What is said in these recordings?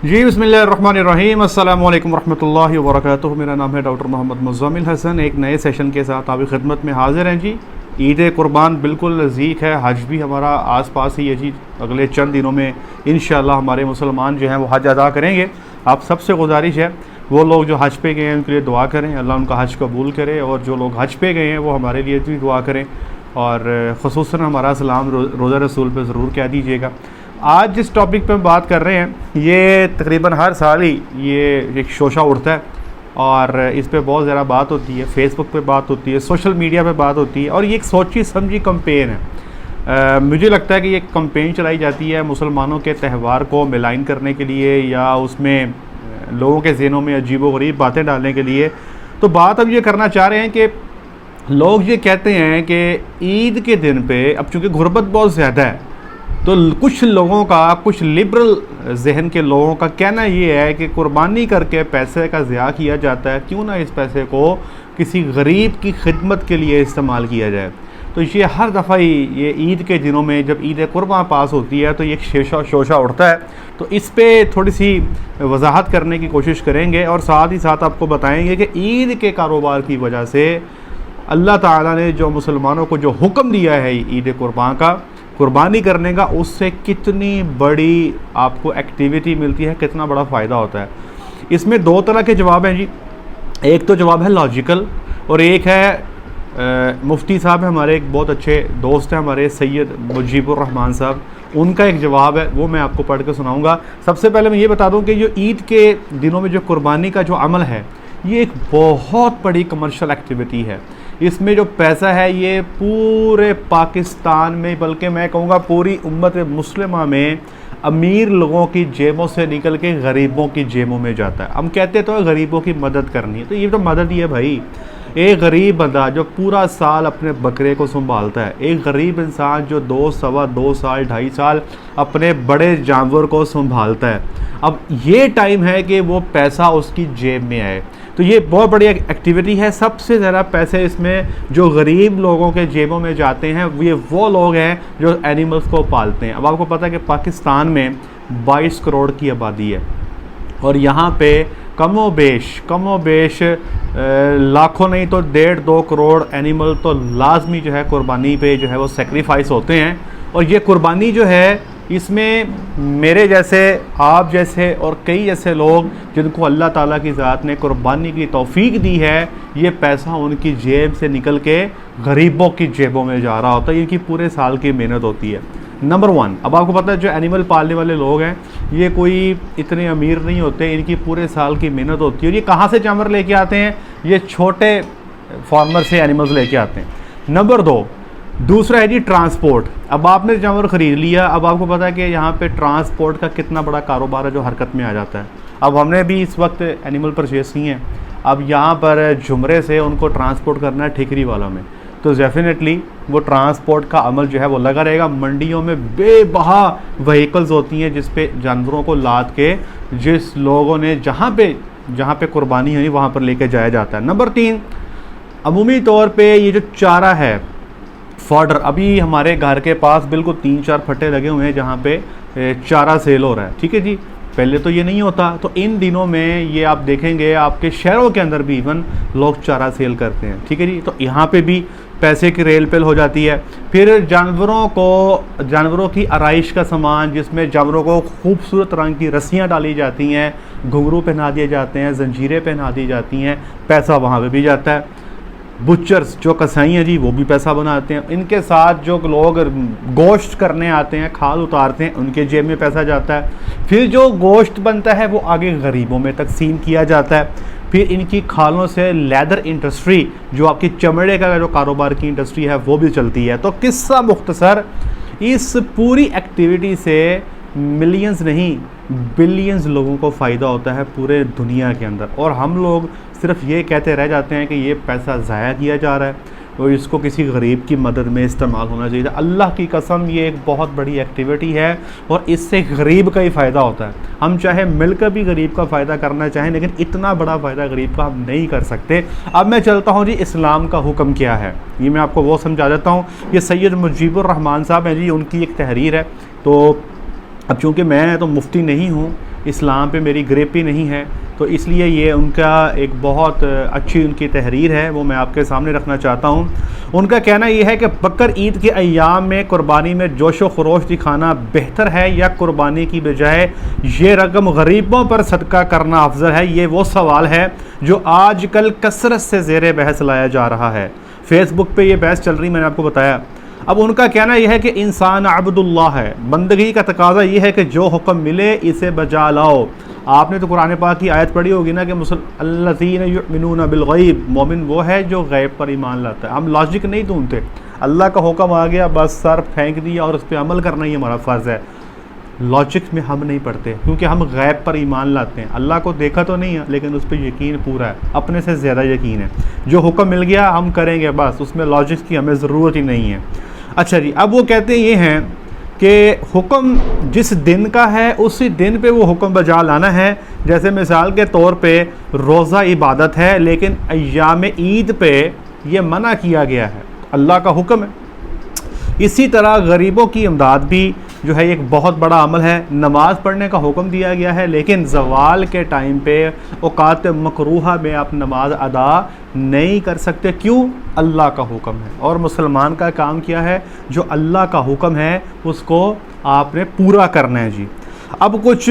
जी बिस्मिल्लाहिर्रहमानिर्रहीम अस्सलामु अलैकुम रहमतुल्लाहि व बरकातुहू। मेरा नाम है डॉक्टर मोहम्मद मुज़्ज़मिल हसन। एक नए सेशन के साथ आपकी खिदमत में हाज़िर हैं जी। ईद कुर्बान बिल्कुल नज़दीक है, हज भी हमारा आस पास ही है जी। अगले चंद दिनों में इंशाअल्लाह हमारे मुसलमान जो हैं वो हज अदा करेंगे। आप सबसे गुजारिश है वो लोग जो हज पे गए हैं उनके लिए दुआ करें, अल्लाह उनका हज कबूल करे, और जो लोग हज पे गए हैं वो हमारे लिए भी दुआ करें, और ख़ुसूसन हमारा सलाम रोज़ा रसूल पे ज़रूर कह दीजिएगा। आज जिस टॉपिक पे हम बात कर रहे हैं ये तकरीबन हर साल ही ये एक शोशा उठता है और इस पे बहुत ज़्यादा बात होती है, फेसबुक पे बात होती है, सोशल मीडिया पे बात होती है, और ये एक सोची समझी कैंपेन है। मुझे लगता है कि ये कैंपेन चलाई जाती है मुसलमानों के त्यौहार को मिलाइन करने के लिए, या उसमें लोगों के ज़हनों में अजीबोगरीब बातें डालने के लिए। तो बात अब ये करना चाह रहे हैं कि लोग ये कहते हैं कि ईद के दिन पे अब चूँकि गुर्बत बहुत ज़्यादा है, तो कुछ लोगों का, कुछ लिबरल जहन के लोगों का कहना ये है कि कुर्बानी करके पैसे का ज़िया किया जाता है, क्यों ना इस पैसे को किसी गरीब की खिदमत के लिए इस्तेमाल किया जाए। तो ये हर दफ़ा ही ये ईद के दिनों में जब ईद कुर्बान पास होती है तो ये शोशा उठता है। तो इस पर थोड़ी सी वजाहत करने की कोशिश करेंगे, और साथ ही साथ आपको बताएंगे कि ईद के कारोबार की वजह से अल्लाह ताला ने जो मुसलमानों को जो हुक्म दिया है ईद कुर्बान का, कुर्बानी करने का, उससे कितनी बड़ी आपको एक्टिविटी मिलती है, कितना बड़ा फ़ायदा होता है। इसमें दो तरह के जवाब हैं जी। एक तो जवाब है लॉजिकल, और एक है मुफ्ती साहब है हमारे, एक बहुत अच्छे दोस्त हैं हमारे, सैयद मुजीबुर रहमान साहब, उनका एक जवाब है, वो मैं आपको पढ़ के सुनाऊँगा। सबसे पहले मैं ये बता दूँ कि जो ईद के दिनों में जो कुर्बानी का जो अमल है ये एक बहुत बड़ी कमर्शियल एक्टिविटी है। इसमें जो पैसा है ये पूरे पाकिस्तान में, बल्कि मैं कहूँगा पूरी उम्मत मुस्लिमा में अमीर लोगों की जेबों से निकल के गरीबों की जेबों में जाता है। हम कहते तो गरीबों की मदद करनी है, तो ये तो मदद ही है भाई। एक गरीब बंदा जो पूरा साल अपने बकरे को संभालता है, एक गरीब इंसान जो 2 सवा 2 साल 2.5 साल अपने बड़े जानवर को संभालता है, अब ये टाइम है कि वो पैसा उसकी जेब में आए। तो ये बहुत बड़ी एक्टिविटी है। सबसे ज़्यादा पैसे इसमें जो गरीब लोगों के जेबों में जाते हैं ये वो लोग हैं जो एनिमल्स को पालते हैं। अब आपको पता है कि पाकिस्तान में 22 करोड़ की आबादी है, और यहाँ पे कमो बेश लाखों नहीं तो 1.5-2 करोड़ एनिमल तो लाजमी जो है कुर्बानी पे जो है वो सेक्रीफाइस होते हैं। और ये कुर्बानी जो है इसमें मेरे जैसे, आप जैसे और कई ऐसे लोग जिनको अल्लाह ताला की ज़ात ने कुर्बानी की तौफीक दी है, ये पैसा उनकी जेब से निकल के गरीबों की जेबों में जा रहा होता है। इनकी पूरे साल की मेहनत होती है। नंबर 1, अब आपको पता है जो एनिमल पालने वाले लोग हैं ये कोई इतने अमीर नहीं होते, इनकी पूरे साल की मेहनत होती है। और ये कहाँ से जानवर लेके आते हैं? ये छोटे फार्मर से एनिमल्स लेके आते हैं। नंबर 2, दूसरा है जी ट्रांसपोर्ट। अब आपने जानवर ख़रीद लिया, अब आपको पता है कि यहाँ पे ट्रांसपोर्ट का कितना बड़ा कारोबार है जो हरकत में आ जाता है। अब हमने भी इस वक्त एनिमल परचेस किए हैं, अब यहाँ पर झुमरे से उनको ट्रांसपोर्ट करना है ठिकरी वालों में, तो डेफिनेटली वो ट्रांसपोर्ट का अमल जो है वो लगा रहेगा। मंडियों में बेबहा व्हीकल्स होती हैं जिस पे जानवरों को लाद के जिस लोगों ने जहाँ पे कुर्बानी हुई वहाँ पर लेके जाया जाता है। नंबर 3, अमूमी तौर पे ये जो चारा है, फॉडर, अभी हमारे घर के पास बिल्कुल 3-4 फट्टे लगे हुए हैं जहाँ पे चारा सेल हो रहा है, ठीक है जी। पहले तो ये नहीं होता, तो इन दिनों में ये आप देखेंगे आपके शहरों के अंदर भी इवन लोग चारा सेल करते हैं, ठीक है जी। तो यहाँ पे भी पैसे की रेल पेल हो जाती है। फिर जानवरों की आराइश का सामान, जिसमें जानवरों को खूबसूरत रंग की रस्सियाँ डाली जाती हैं, घुंघरू पहना दिए जाते हैं, जंजीरें पहना दी जाती हैं, पैसा वहाँ पर भी जाता है। बुचर्स जो कसाई हैं जी वो भी पैसा बनाते हैं। इनके साथ जो लोग गोश्त करने आते हैं, खाल उतारते हैं, उनके जेब में पैसा जाता है। फिर जो गोश्त बनता है वो आगे गरीबों में तकसीम किया जाता है। फिर इनकी खालों से लेदर इंडस्ट्री, जो आपकी चमड़े का जो कारोबार की इंडस्ट्री है वो भी चलती है। तो किस्सा मुख्तसर, इस पूरी एक्टिविटी से मिलियंस नहीं बिलियंस लोगों को फ़ायदा होता है पूरे दुनिया के अंदर, और हम लोग सिर्फ ये कहते रह जाते हैं कि ये पैसा ज़ाया किया जा रहा है और इसको किसी गरीब की मदद में इस्तेमाल होना चाहिए। अल्लाह की कसम ये एक बहुत बड़ी एक्टिविटी है, और इससे गरीब का ही फ़ायदा होता है। हम चाहे मिलकर भी गरीब का फ़ायदा करना चाहें, लेकिन इतना बड़ा फ़ायदा गरीब का हम नहीं कर सकते। अब मैं चलता हूँ जी इस्लाम का हुक्म क्या है, ये मैं आपको वो समझा देता हूँ। ये सैयद मुजीबुर रहमान साहब हैं जी, उनकी एक तहरीर है। तो अब चूँकि मैं तो मुफ्ती नहीं हूँ, इस्लाम पे मेरी ग्रिप ही नहीं है। तो इसलिए ये उनका एक बहुत अच्छी उनकी तहरीर है, वो मैं आपके सामने रखना चाहता हूँ। उनका कहना ये है कि बकर ईद के अय्याम में कुर्बानी में जोश व खरोश दिखाना बेहतर है या कुर्बानी की बजाय ये रकम गरीबों पर सदका करना अफजल है? ये वो सवाल है जो आजकल कसरत से ज़ेर बहस लाया जा रहा है। फेसबुक पे ये बहस चल रही, मैंने आपको बताया। अब उनका कहना यह है कि इंसान अब्दुल्लाह है, बंदगी का तकाजा ये है कि जो हुक्म मिले इसे बजा लाओ। आपने तो कुरान पाक की आयत पढ़ी होगी ना कि अल्लज़ीना युमिनूना बिल गैब, मोमिन वो है जो गैब पर ईमान लाता है। हम लॉजिक नहीं ढूंढते, अल्लाह का हुक्म आ गया बस सर फेंक दिया और उस पर अमल करना ही हमारा फ़र्ज़ है। लॉजिक में हम नहीं पढ़ते क्योंकि हम गैब पर ईमान लाते हैं। अल्लाह को देखा तो नहीं है लेकिन उस पर यकीन पूरा है, अपने से ज़्यादा यकीन है। जो हुक्म मिल गया हम करेंगे बस, उसमें लॉजिक की हमें ज़रूरत ही नहीं है। अच्छा जी, अब वो कहते ये हैं कि हुक्म जिस दिन का है उसी दिन पे वो हुक्म बजा लाना है। जैसे मिसाल के तौर पे रोज़ा इबादत है लेकिन अय्याम ईद पे ये मना किया गया है, अल्लाह का हुक्म है। इसी तरह गरीबों की इमदाद भी जो है एक बहुत बड़ा अमल है। नमाज़ पढ़ने का हुक्म दिया गया है लेकिन ज़वाल के टाइम पे औकात मकरूहा में आप नमाज अदा नहीं कर सकते। क्यों? अल्लाह का हुक्म है। और मुसलमान का काम क्या है? जो अल्लाह का हुक्म है उसको आपने पूरा करना है जी। अब कुछ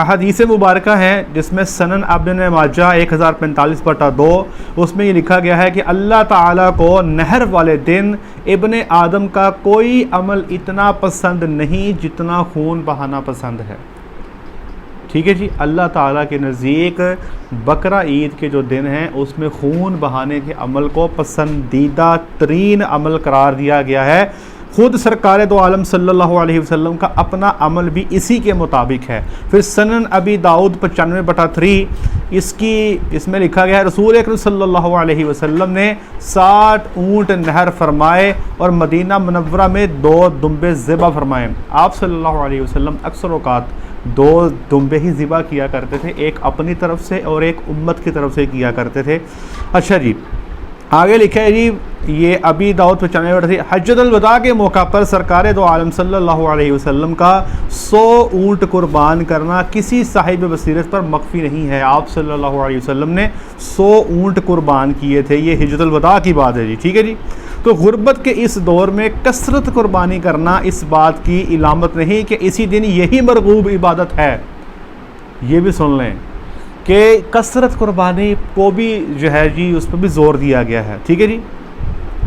हदीस मुबारक हैं जिसमें सनन इब्न माजा 1045/2 उसमें ये लिखा गया है कि अल्लाह ताला को नहर वाले दिन इब्ने आदम का कोई अमल इतना पसंद नहीं जितना खून बहाना पसंद है। ठीक है जी, अल्लाह ताला के नज़दीक बकरा ईद के जो दिन हैं उसमें खून बहाने के अमल को पसंदीदा तरीन अमल करार दिया गया है। ख़ुद सरकार दो आलम सल्लल्लाहु अलैहि वसल्लम का अपना अमल भी इसी के मुताबिक है। फिर सनन अबी दाऊद 95/3 इसमें लिखा गया है रसूल अकरम सल्लल्लाहु अलैहि वसल्लम ने 60 ऊँट नहर फरमाए और मदीना मुनव्वरा में 2 दुम्बे ज़िबा फरमाए। आप सल्लल्लाहु अलैहि वसल्लम अक्सर औक़ात 2 दुम्बे ही ज़िबा किया करते थे, एक अपनी तरफ से और एक उम्मत की तरफ से किया करते थे। अच्छा जी, आगे लिखा है जी, ये अबी दाऊद 95 हज्जतुल वदा के मौका पर सरकार दो आलम सल्लल्लाहु अलैहि वसल्लम का 100 ऊँट कुर्बान करना किसी साहिब बसीरत पर मख्फी नहीं है। आप सल्लल्लाहु अलैहि वसल्लम ने 100 ऊँट कुर्बान किए थे, ये हज्जतुल वदा की बात है जी। ठीक है जी, तो गुर्बत के इस दौर में कसरत कुर्बानी करना इस बात की इलामत नहीं कि इसी दिन यही मरगूब इबादत है। ये भी सुन लें कि कसरत कुर्बानी को भी जो है जी उस पर भी ज़ोर दिया गया है। ठीक है जी।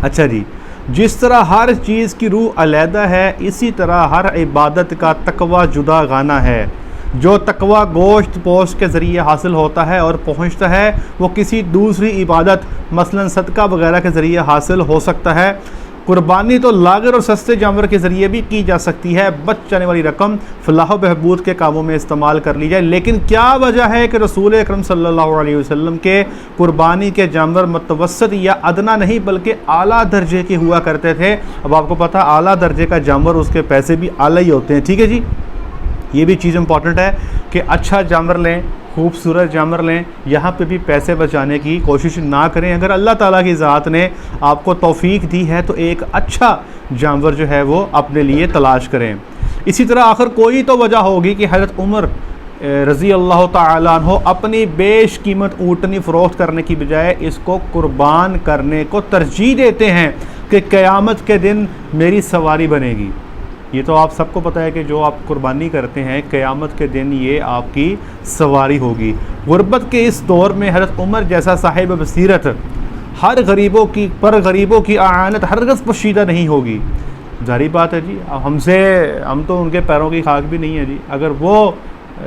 अच्छा जी, जिस तरह हर चीज़ की रूह अलहदा है इसी तरह हर इबादत का तकवा जुदा गाना है। जो तकवा गोश्त पोस्ट के ज़रिए हासिल होता है और पहुँचता है वो किसी दूसरी इबादत मसलन सदका वगैरह के ज़रिए हासिल हो सकता है। कुर्बानी तो लागर और सस्ते जानवर के ज़रिए भी की जा सकती है। बच जाने वाली रकम फलाह बहबूद के कामों में इस्तेमाल कर ली जाए। लेकिन क्या वजह है कि रसूल अकरम सल्लल्लाहु अलैहि वसल्लम के कुर्बानी के जानवर मुतवस्सित या अदना नहीं बल्कि आला दर्जे के हुआ करते थे। अब आपको पता आला दर्जे का जानवर उसके पैसे भी आला ही होते हैं। ठीक है जी, ये भी चीज़ इम्पॉर्टेंट है कि अच्छा जानवर लें, खूबसूरत जानवर लें, यहाँ पे भी पैसे बचाने की कोशिश ना करें। अगर अल्लाह ताला की ज़ात ने आपको तौफीक दी है तो एक अच्छा जानवर जो है वो अपने लिए तलाश करें। इसी तरह आखिर कोई तो वजह होगी कि हज़रत उमर रज़ी अल्लाह ताला अन्हो अपनी बेश कीमत ऊँटनी फ़रोख्त करने की बजाय इसको कुर्बान करने को तरजीह देते हैं कि क़यामत के दिन मेरी सवारी बनेगी। ये तो आप सबको पता है कि जो आप कुर्बानी करते हैं क़यामत के दिन ये आपकी सवारी होगी। गुर्बत के इस दौर में हज़रत उमर जैसा साहिब बसीरत हर गरीबों की आनत हरगज़ पोशीदा नहीं होगी। जारी बात है जी, हम तो उनके पैरों की खाक भी नहीं है जी। अगर वो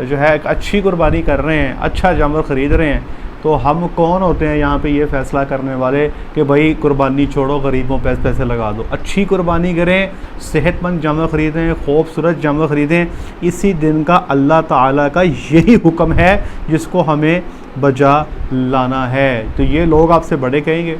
जो है एक अच्छी कुर्बानी कर रहे हैं, अच्छा जानवर ख़रीद रहे हैं, तो हम कौन होते हैं यहाँ पे ये फ़ैसला करने वाले कि भाई कुर्बानी छोड़ो, गरीबों पे पैसे लगा दो। अच्छी कुर्बानी करें, सेहतमंद जानवर ख़रीदें, खूबसूरत जानवर ख़रीदें। इसी दिन का अल्लाह ताला का यही हुक्म है जिसको हमें बजा लाना है। तो ये लोग आपसे बड़े कहेंगे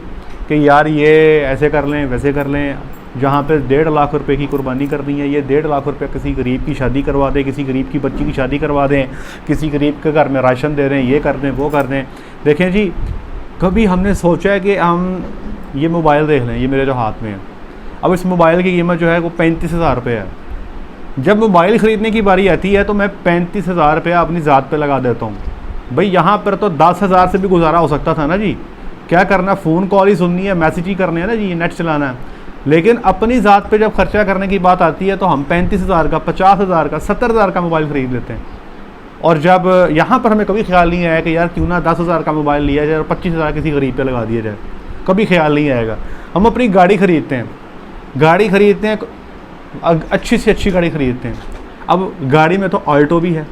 कि यार ये ऐसे कर लें, वैसे कर लें। जहाँ पे 1.5 लाख रुपए की कुर्बानी करनी है, ये 1.5 लाख रुपए किसी गरीब की शादी करवा दें, किसी गरीब की बच्ची की शादी करवा दें, किसी गरीब के घर में राशन दे दें, ये कर दें, वो कर दें। देखें जी, कभी हमने सोचा है कि हम ये मोबाइल देख लें, ये मेरे जो हाथ में है, अब इस मोबाइल की कीमत जो है वो 35,000 रुपये है। जब मोबाइल ख़रीदने की बारी आती है तो मैं 35,000 रुपया अपनी ज़ात पे लगा देता हूँ। भाई यहाँ पर तो 10,000 से भी गुजारा हो सकता था ना जी, क्या करना, फ़ोन कॉल ही सुननी है, मैसेज ही करने हैं ना जी, नेट चलाना है। लेकिन अपनी ज़ात पे जब खर्चा करने की बात आती है तो हम 35,000 का, 50,000 का, 70,000 का मोबाइल ख़रीद लेते हैं। और जब यहाँ पर हमें कभी ख्याल नहीं आया कि यार क्यों ना 10,000 का मोबाइल लिया जाए और 25,000 किसी गरीब पे लगा दिया जाए, कभी ख्याल नहीं आएगा। हम अपनी गाड़ी ख़रीदते हैं, अच्छी से अच्छी गाड़ी ख़रीदते हैं। अब गाड़ी में तो ऑल्टो भी है,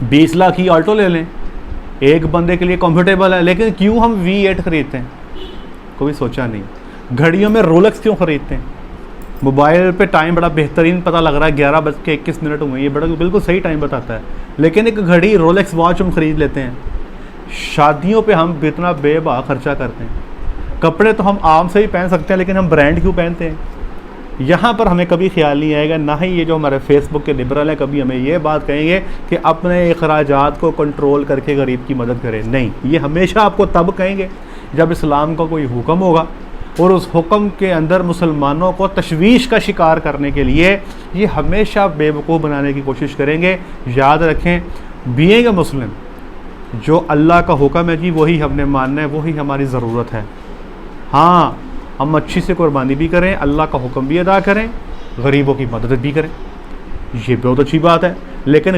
20 लाख की ऑल्टो ले लें, एक बंदे के लिए कंफर्टेबल है। लेकिन क्यों हम V8 ख़रीदते हैं, कभी सोचा नहीं। घड़ियों में रोलेक्स क्यों ख़रीदते हैं, मोबाइल पे टाइम बड़ा बेहतरीन पता लग रहा है, 11:21 हुए, ये बड़ा बिल्कुल सही टाइम बताता है, लेकिन एक घड़ी रोलेक्स वॉच हम ख़रीद लेते हैं। शादियों पे हम इतना बेबा खर्चा करते हैं। कपड़े तो हम आम से ही पहन सकते हैं, लेकिन हम ब्रांड क्यों पहनते हैं। यहाँ पर हमें कभी ख्याल नहीं आएगा, ना ही ये जो हमारे फेसबुक के लिबरल हैं कभी हमें ये बात कहेंगे कि अपने अखराजात को कंट्रोल करके गरीब की मदद करें। नहीं, ये हमेशा आपको तब कहेंगे जब इस्लाम का कोई हुक्म होगा, और उस हुक्म के अंदर मुसलमानों को तशवीश का शिकार करने के लिए ये हमेशा बेवकूफ़ बनाने की कोशिश करेंगे। याद रखें, बीइंग अ मुस्लिम, जो अल्लाह का हुक्म है जी वही हमने मानना है, वही हमारी ज़रूरत है। हाँ, हम अच्छी से कुर्बानी भी करें, अल्लाह का हुक्म भी अदा करें, गरीबों की मदद भी करें, ये बहुत अच्छी बात है। लेकिन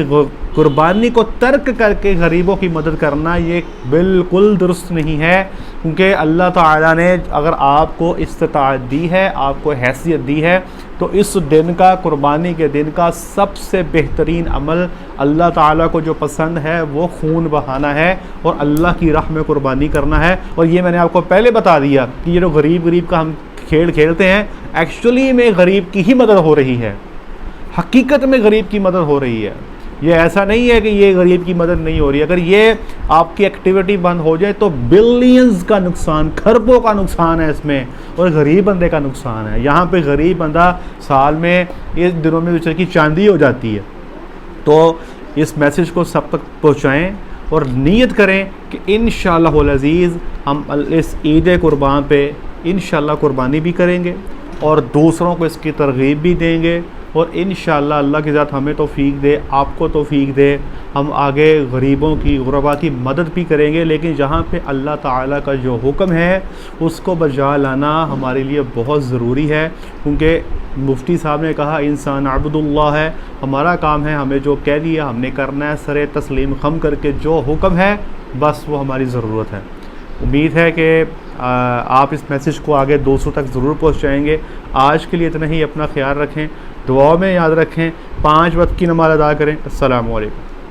कुर्बानी को तर्क करके गरीबों की मदद करना ये बिल्कुल दुरुस्त नहीं है, क्योंकि अल्लाह ताला ने अगर आपको इस्तिताअत दी है, आपको हैसियत दी है, तो इस दिन का, कुर्बानी के दिन का सबसे बेहतरीन अमल अल्लाह ताला को जो पसंद है वो खून बहाना है और अल्लाह की राह में कुर्बानी करना है। और ये मैंने आपको पहले बता दिया कि ये जो गरीब का हम खेल खेलते हैं, एक्चुअली में गरीब की ही मदद हो रही है, हकीकत में गरीब की मदद हो रही है। ये ऐसा नहीं है कि ये गरीब की मदद नहीं हो रही। अगर ये आपकी एक्टिविटी बंद हो जाए तो बिलियंस का नुकसान, खरबों का नुकसान है इसमें, और गरीब बंदे का नुकसान है। यहाँ पे गरीब बंदा साल में, इस दिनों में बेचारे की चांदी हो जाती है। तो इस मैसेज को सब तक पहुँचाएँ और नीयत करें कि इंशाअल्लाह अज़ीज़ हम इस ईद कुर्बान पे इंशाअल्लाह कुर्बानी भी करेंगे और दूसरों को इसकी तरगीब भी देंगे। और इंशाअल्लाह अल्लाह की ज़ात हमें तौफ़ीक दे, आपको तौफ़ीक दे, हम आगे गरीबों की, गुरबा की मदद भी करेंगे। लेकिन जहाँ पे अल्लाह ताला का जो हुक्म है उसको बजा लाना हमारे लिए बहुत ज़रूरी है, क्योंकि मुफ्ती साहब ने कहा इंसान अब्दुल्लाह है। हमारा काम है, हमें जो कह दिया हमने करना है, सरे तस्लीम खम करके जो हुक्म है बस वो हमारी ज़रूरत है। उम्मीद है कि आप इस मैसेज को आगे दूसरों तक ज़रूर पहुँचाएँगे। आज के लिए इतना ही, अपना ख्याल रखें, दुआ में याद रखें, 5 वक्त की नमाज़ अदा करें। अस्सलामु अलैकुम।